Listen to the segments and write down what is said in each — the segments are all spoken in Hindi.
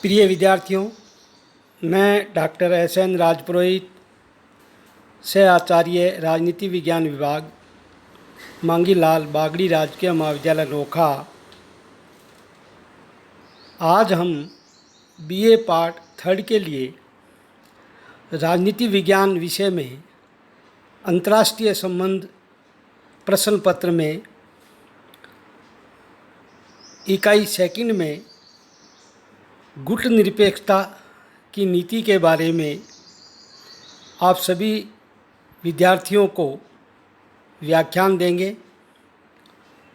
प्रिय विद्यार्थियों, मैं डॉक्टर एस.एन. राजपुरोहित से आचार्य राजनीति विज्ञान विभाग मांगीलाल बागड़ी राजकीय महाविद्यालय रोखा। आज हम बीए पार्ट 3 के लिए राजनीति विज्ञान विषय में अंतर्राष्ट्रीय संबंध प्रश्न पत्र में इकाई सेकंड में गुट निरपेक्षता की नीति के बारे में आप सभी विद्यार्थियों को व्याख्यान देंगे।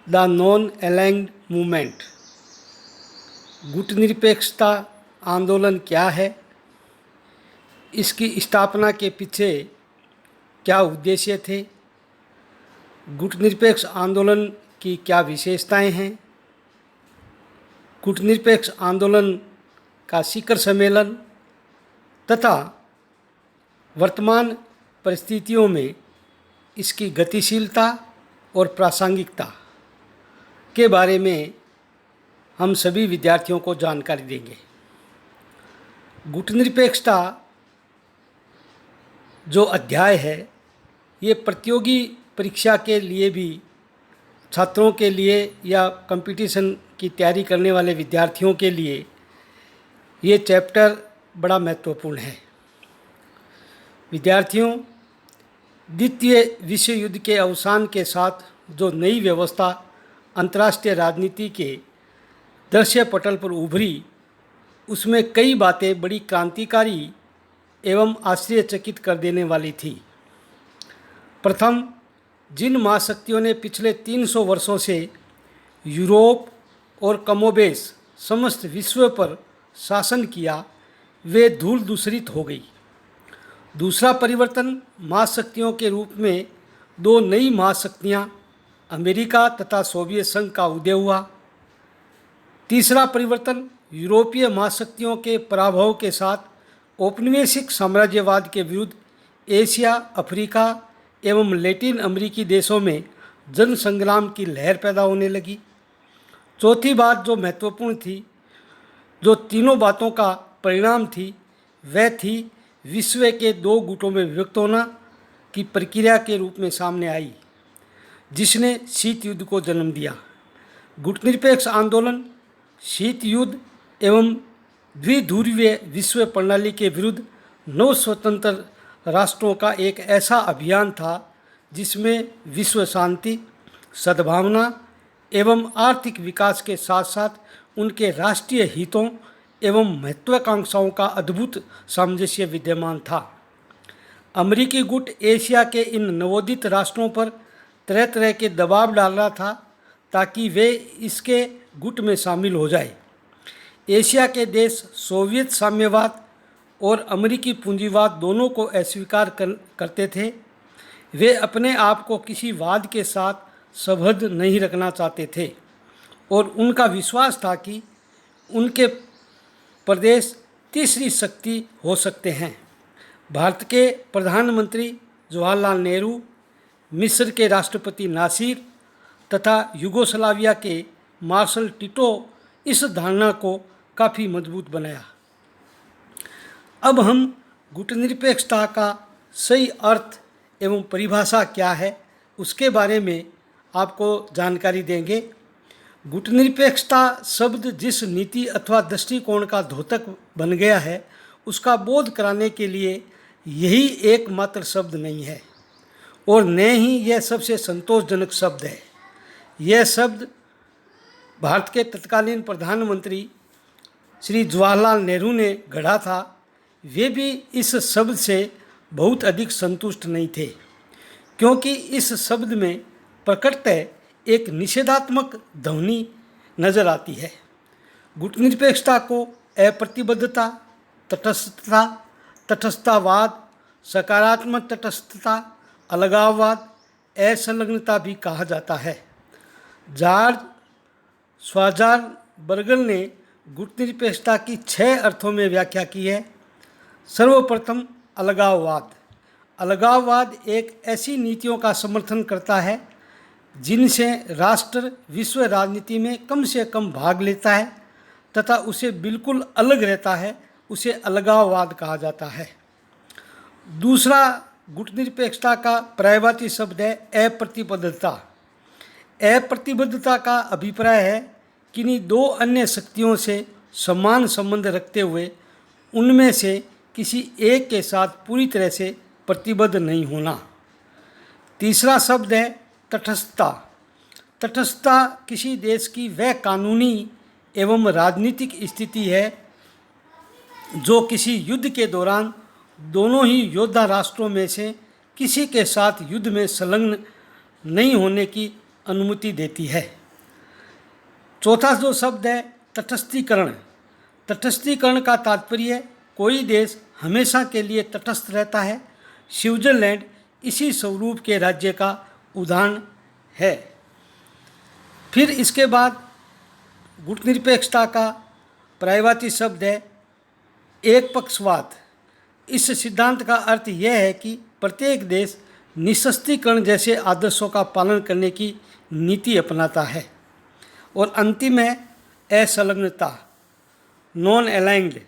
द नॉन अलाइन्ड मूवमेंट, गुट निरपेक्षता आंदोलन क्या है, इसकी स्थापना के पीछे क्या उद्देश्य थे, गुट निरपेक्ष आंदोलन की क्या विशेषताएं हैं, गुट निरपेक्ष आंदोलन का शिखर सम्मेलन तथा वर्तमान परिस्थितियों में इसकी गतिशीलता और प्रासंगिकता के बारे में हम सभी विद्यार्थियों को जानकारी देंगे। गुट निरपेक्षता जो अध्याय है, ये प्रतियोगी परीक्षा के लिए भी, छात्रों के लिए या कंपटीशन की तैयारी करने वाले विद्यार्थियों के लिए ये चैप्टर बड़ा महत्वपूर्ण है। विद्यार्थियों, द्वितीय विश्व युद्ध के अवसान के साथ जो नई व्यवस्था अंतर्राष्ट्रीय राजनीति के दृश्य पटल पर उभरी, उसमें कई बातें बड़ी क्रांतिकारी एवं आश्चर्यचकित कर देने वाली थी। प्रथम, जिन महाशक्तियों ने पिछले 300 वर्षों से यूरोप और कमोबेश समस्त विश्व पर शासन किया, वे धूल दूषरित हो गई। दूसरा परिवर्तन, महाशक्तियों के रूप में दो नई महाशक्तियाँ अमेरिका तथा सोवियत संघ का उदय हुआ। तीसरा परिवर्तन, यूरोपीय महाशक्तियों के पराभव के साथ औपनिवेशिक साम्राज्यवाद के विरुद्ध एशिया, अफ्रीका एवं लैटिन अमेरिकी देशों में जन संग्राम की लहर पैदा होने लगी। चौथी बात जो महत्वपूर्ण थी, जो तीनों बातों का परिणाम थी, वह थी विश्व के दो गुटों में विभक्त होना की प्रक्रिया के रूप में सामने आई, जिसने शीत युद्ध को जन्म दिया। गुट निरपेक्ष आंदोलन शीत युद्ध एवं द्विध्रुवीय विश्व प्रणाली के विरुद्ध नव स्वतंत्र राष्ट्रों का एक ऐसा अभियान था जिसमें विश्व शांति, सद्भावना एवं आर्थिक विकास के साथ साथ उनके राष्ट्रीय हितों एवं महत्वाकांक्षाओं का अद्भुत सामंजस्य विद्यमान था। अमेरिकी गुट एशिया के इन नवोदित राष्ट्रों पर तरह तरह के दबाव डाल रहा था ताकि वे इसके गुट में शामिल हो जाए। एशिया के देश सोवियत साम्यवाद और अमेरिकी पूंजीवाद दोनों को अस्वीकार करते थे। वे अपने आप को किसी वाद के साथ संबद्ध नहीं रखना चाहते थे और उनका विश्वास था कि उनके प्रदेश तीसरी शक्ति हो सकते हैं। भारत के प्रधानमंत्री जवाहरलाल नेहरू, मिस्र के राष्ट्रपति नासिर तथा युगोस्लाविया के मार्शल टिटो इस धारणा को काफ़ी मजबूत बनाया। अब हम गुट निरपेक्षता का सही अर्थ एवं परिभाषा क्या है, उसके बारे में आपको जानकारी देंगे। गुट निरपेक्षता शब्द जिस नीति अथवा दृष्टिकोण का द्योतक बन गया है, उसका बोध कराने के लिए यही एकमात्र शब्द नहीं है और न ही यह सबसे संतोषजनक शब्द है। यह शब्द भारत के तत्कालीन प्रधानमंत्री श्री जवाहरलाल नेहरू ने गढ़ा था। वे भी इस शब्द से बहुत अधिक संतुष्ट नहीं थे, क्योंकि इस शब्द में प्रकटतः एक निषेधात्मक ध्वनि नजर आती है। गुट निरपेक्षता को अप्रतिबद्धता, तटस्थता, तटस्थतावाद, सकारात्मक तटस्थता, अलगाववाद, असंलग्नता भी कहा जाता है। जॉर्ज श्वार्ज़बर्गर ने गुट निरपेक्षता की 6 अर्थों में व्याख्या की है। सर्वप्रथम, अलगाववाद। अलगाववाद एक ऐसी नीतियों का समर्थन करता है जिनसे राष्ट्र विश्व राजनीति में कम से कम भाग लेता है तथा उसे बिल्कुल अलग रहता है उसे अलगाववाद कहा जाता है। दूसरा गुटनिरपेक्षता का पर्यायवाची शब्द है अप्रतिबद्धता। अप्रतिबद्धता का अभिप्राय है किन्हीं दो अन्य शक्तियों से समान संबंध रखते हुए उनमें से किसी एक के साथ पूरी तरह से प्रतिबद्ध नहीं होना। तीसरा शब्द है तटस्थता। तटस्थता किसी देश की वह कानूनी एवं राजनीतिक स्थिति है जो किसी युद्ध के दौरान दोनों ही योद्धा राष्ट्रों में से किसी के साथ युद्ध में संलग्न नहीं होने की अनुमति देती है। चौथा जो शब्द है तटस्थीकरण। तटस्थीकरण का तात्पर्य कोई देश हमेशा के लिए तटस्थ रहता है। स्विट्जरलैंड इसी स्वरूप के राज्य का उदाहरण है। फिर इसके बाद गुटनिरपेक्षता का पर्यायवाची शब्द है एकपक्षवाद। इस सिद्धांत का अर्थ यह है कि प्रत्येक देश निःशस्त्रीकरण जैसे आदर्शों का पालन करने की नीति अपनाता है। और अंतिम है असंलग्नता, नॉन अलाइंड।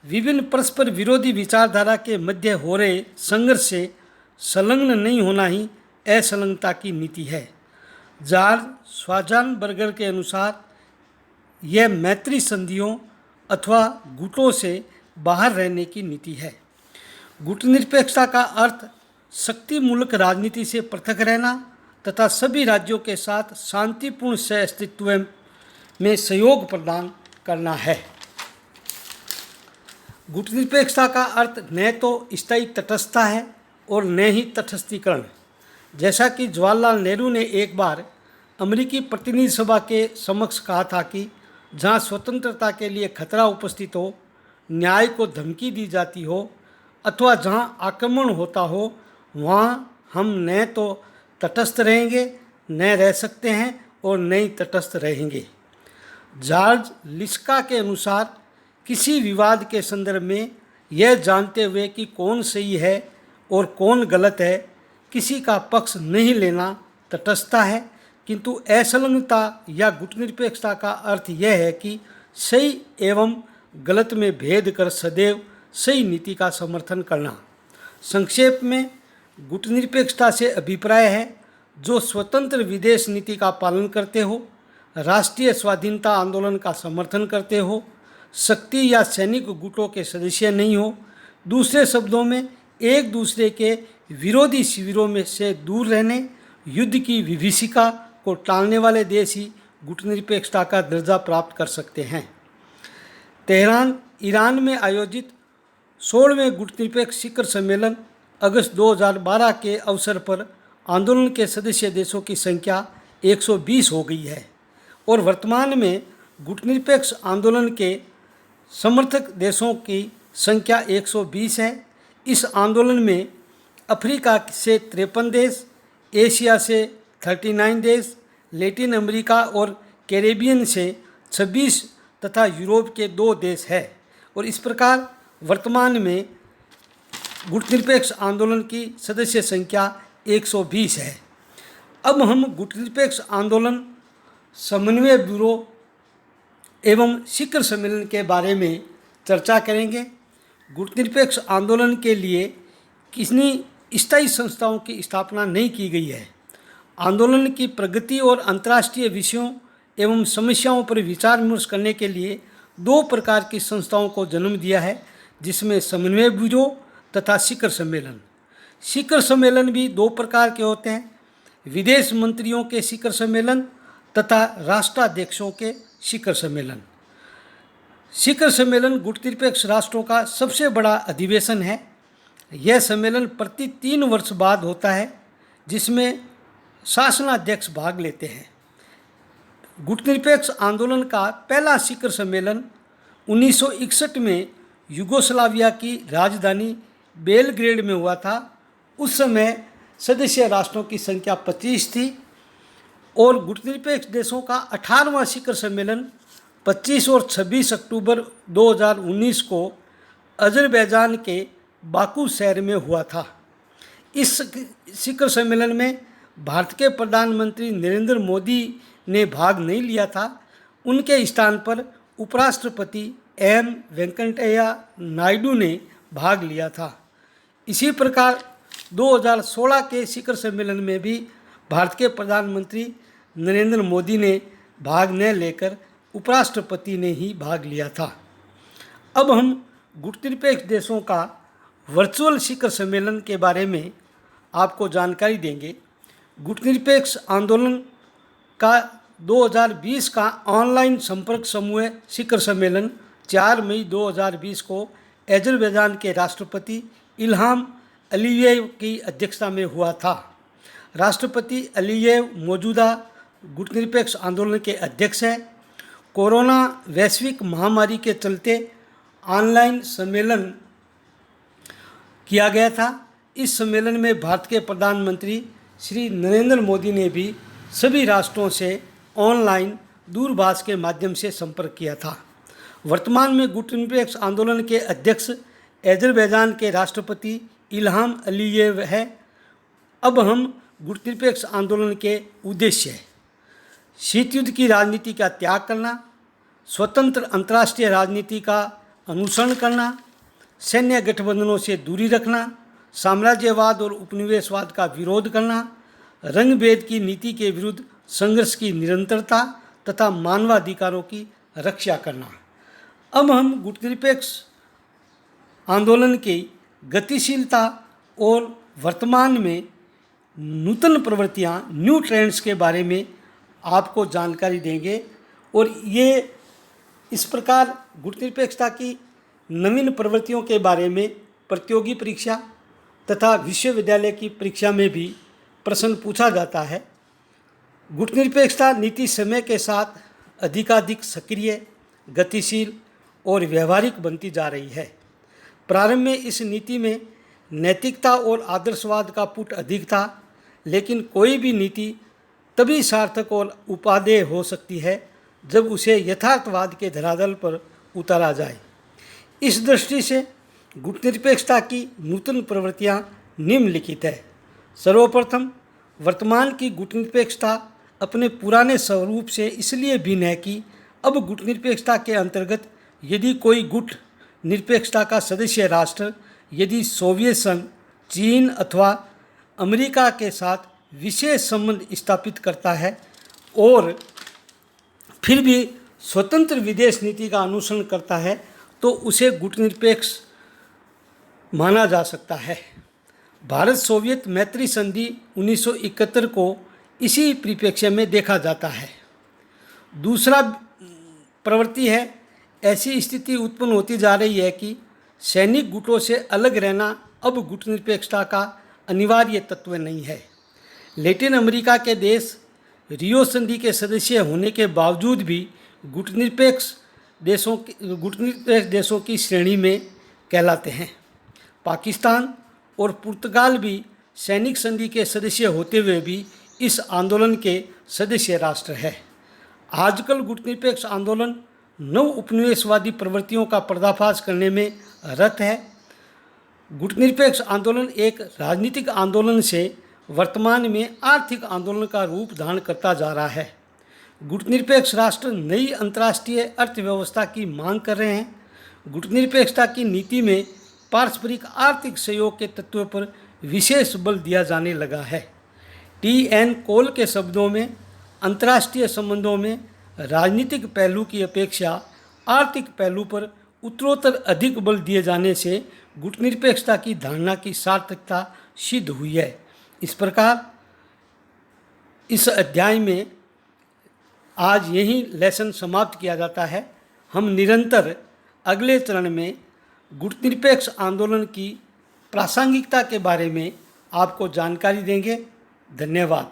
विभिन्न परस्पर विरोधी विचारधारा के मध्य हो रहे संघर्ष से संलग्न नहीं होना ही असंलग्नता की नीति है। जॉर्ज श्वार्ज़बर्गर के अनुसार यह मैत्री संधियों अथवा गुटों से बाहर रहने की नीति है। गुटनिरपेक्षता का अर्थ शक्तिमूलक राजनीति से पृथक रहना तथा सभी राज्यों के साथ शांतिपूर्ण सहअस्तित्व में सहयोग प्रदान करना है। गुटनिरपेक्षता का अर्थ न तो स्थायी तटस्थता है और न ही तटस्थीकरण। जैसा कि जवाहरलाल नेहरू ने एक बार अमेरिकी प्रतिनिधि सभा के समक्ष कहा था कि जहाँ स्वतंत्रता के लिए खतरा उपस्थित हो, न्याय को धमकी दी जाती हो अथवा जहाँ आक्रमण होता हो, वहाँ हम न तो तटस्थ रहेंगे, न रह सकते हैं और न ही तटस्थ रहेंगे। जॉर्ज लिस्का के अनुसार किसी विवाद के संदर्भ में यह जानते हुए कि कौन सही है और कौन गलत है, किसी का पक्ष नहीं लेना तटस्थता है। किंतु असंलग्नता या गुटनिरपेक्षता का अर्थ यह है कि सही एवं गलत में भेद कर सदैव सही नीति का समर्थन करना। संक्षेप में गुटनिरपेक्षता से अभिप्राय है जो स्वतंत्र विदेश नीति का पालन करते हो, राष्ट्रीय स्वाधीनता आंदोलन का समर्थन करते हो, शक्ति या सैनिक गुटों के सदस्य नहीं हो, दूसरे शब्दों में एक दूसरे के विरोधी शिविरों में से दूर रहने, युद्ध की विभीषिका को टालने वाले देश ही गुटनिरपेक्षता का दर्जा प्राप्त कर सकते हैं। तेहरान, ईरान में आयोजित 16वें गुटनिरपेक्ष शिखर सम्मेलन अगस्त 2012 के अवसर पर आंदोलन के सदस्य देशों की संख्या 120 हो गई है और वर्तमान में गुटनिरपेक्ष आंदोलन के समर्थक देशों की संख्या 120 है। इस आंदोलन में अफ्रीका से 53 देश, एशिया से 39 देश, लैटिन अमेरिका और कैरेबियन से 26 तथा यूरोप के 2 देश हैं। और इस प्रकार वर्तमान में गुटनिरपेक्ष आंदोलन की सदस्य संख्या 120 है। अब हम गुटनिरपेक्ष आंदोलन, समन्वय ब्यूरो एवं शिखर सम्मेलन के बारे में चर्चा करेंगे। गुटनिरपेक्ष आंदोलन के लिए किसी स्थायी संस्थाओं की स्थापना नहीं की गई है। आंदोलन की प्रगति और अंतर्राष्ट्रीय विषयों एवं समस्याओं पर विचार विमर्श करने के लिए 2 प्रकार की संस्थाओं को जन्म दिया है, जिसमें समन्वय ब्यूरो तथा शिखर सम्मेलन। शिखर सम्मेलन भी 2 प्रकार के होते हैं, विदेश मंत्रियों के शिखर सम्मेलन तथा राष्ट्राध्यक्षों के शिखर सम्मेलन। शिखर सम्मेलन गुटनिरपेक्ष राष्ट्रों का सबसे बड़ा अधिवेशन है। यह सम्मेलन प्रति 3 वर्ष बाद होता है, जिसमें शासनाध्यक्ष भाग लेते हैं। गुटनिरपेक्ष आंदोलन का पहला शिखर सम्मेलन 1961 में यूगोस्लाविया की राजधानी बेलग्रेड में हुआ था। उस समय सदस्य राष्ट्रों की संख्या 25 थी और गुटनिरपेक्ष देशों का 18वां शिखर सम्मेलन 25 और 26 अक्टूबर 2019 को अजरबैजान के बाकू शहर में हुआ था। इस शिखर सम्मेलन में भारत के प्रधानमंत्री नरेंद्र मोदी ने भाग नहीं लिया था। उनके स्थान पर उपराष्ट्रपति एम वेंकैया नायडू ने भाग लिया था। इसी प्रकार 2016 के शिखर सम्मेलन में भी भारत के प्रधानमंत्री नरेंद्र मोदी ने भाग न लेकर उपराष्ट्रपति ने ही भाग लिया था। अब हम गुटनिरपेक्ष देशों का वर्चुअल शिखर सम्मेलन के बारे में आपको जानकारी देंगे। गुटनिरपेक्ष आंदोलन का 2020 का ऑनलाइन संपर्क समूह शिखर सम्मेलन 4 मई 2020 को अजरबैजान के राष्ट्रपति इल्हाम अलीयेव की अध्यक्षता में हुआ था। राष्ट्रपति अलीयेव मौजूदा गुटनिरपेक्ष आंदोलन के अध्यक्ष हैं। कोरोना वैश्विक महामारी के चलते ऑनलाइन सम्मेलन किया गया था। इस सम्मेलन में भारत के प्रधानमंत्री श्री नरेंद्र मोदी ने भी सभी राष्ट्रों से ऑनलाइन दूरभाष के माध्यम से संपर्क किया था। वर्तमान में गुटनिरपेक्ष आंदोलन के अध्यक्ष अजरबैजान के राष्ट्रपति इल्हाम अलीयेव है। अब हम गुटनिरपेक्ष आंदोलन के उद्देश्य शीत युद्ध की राजनीति का त्याग करना, स्वतंत्र अंतर्राष्ट्रीय राजनीति का अनुसरण करना, सैन्य गठबंधनों से दूरी रखना, साम्राज्यवाद और उपनिवेशवाद का विरोध करना, रंग भेद की नीति के विरुद्ध संघर्ष की निरंतरता तथा मानवाधिकारों की रक्षा करना। अब हम गुटनिरपेक्ष आंदोलन की गतिशीलता और वर्तमान में नूतन प्रवृत्तियाँ, न्यू ट्रेंड्स के बारे में आपको जानकारी देंगे। और ये इस प्रकार गुटनिरपेक्षता की नवीन प्रवृत्तियों के बारे में प्रतियोगी परीक्षा तथा विश्वविद्यालय की परीक्षा में भी प्रश्न पूछा जाता है। गुटनिरपेक्षता नीति समय के साथ अधिकाधिक सक्रिय, गतिशील और व्यवहारिक बनती जा रही है। प्रारंभ में इस नीति में नैतिकता और आदर्शवाद का पुट अधिक था, लेकिन कोई भी नीति तभी सार्थक और उपादेय हो सकती है जब उसे यथार्थवाद के धरातल पर उतारा जाए। इस दृष्टि से गुटनिरपेक्षता की नूतन प्रवृत्तियाँ निम्नलिखित है। सर्वप्रथम, वर्तमान की गुटनिरपेक्षता अपने पुराने स्वरूप से इसलिए भिन्न है कि अब गुटनिरपेक्षता के अंतर्गत यदि कोई गुट निरपेक्षता का सदस्य राष्ट्र यदि सोवियत संघ, चीन अथवा अमेरिका के साथ विशेष संबंध स्थापित करता है और फिर भी स्वतंत्र विदेश नीति का अनुसरण करता है तो उसे गुटनिरपेक्ष माना जा सकता है। भारत सोवियत मैत्री संधि 1971 को इसी परिप्रेक्ष्य में देखा जाता है। दूसरा प्रवृत्ति है, ऐसी स्थिति उत्पन्न होती जा रही है कि सैनिक गुटों से अलग रहना अब गुटनिरपेक्षता का अनिवार्य तत्व नहीं है। लैटिन अमेरिका के देश रियो संधि के सदस्य होने के बावजूद भी गुटनिरपेक्ष देशों की श्रेणी में कहलाते हैं। पाकिस्तान और पुर्तगाल भी सैनिक संधि के सदस्य होते हुए भी इस आंदोलन के सदस्य राष्ट्र है। आजकल गुटनिरपेक्ष आंदोलन नव उपनिवेशवादी प्रवृत्तियों का पर्दाफाश करने में रत है। गुटनिरपेक्ष आंदोलन एक राजनीतिक आंदोलन से वर्तमान में आर्थिक आंदोलन का रूप धारण करता जा रहा है। गुटनिरपेक्ष राष्ट्र नई अंतर्राष्ट्रीय अर्थव्यवस्था की मांग कर रहे हैं। गुटनिरपेक्षता की नीति में पारस्परिक आर्थिक सहयोग के तत्व पर विशेष बल दिया जाने लगा है। टी.एन. कोल के शब्दों में अंतर्राष्ट्रीय संबंधों में राजनीतिक पहलू की अपेक्षा आर्थिक पहलू पर उत्तरोत्तर अधिक बल दिए जाने से गुटनिरपेक्षता की धारणा की सार्थकता सिद्ध हुई है। इस प्रकार इस अध्याय में आज यही लेसन समाप्त किया जाता है। हम निरंतर अगले चरण में गुटनिरपेक्ष आंदोलन की प्रासंगिकता के बारे में आपको जानकारी देंगे। धन्यवाद।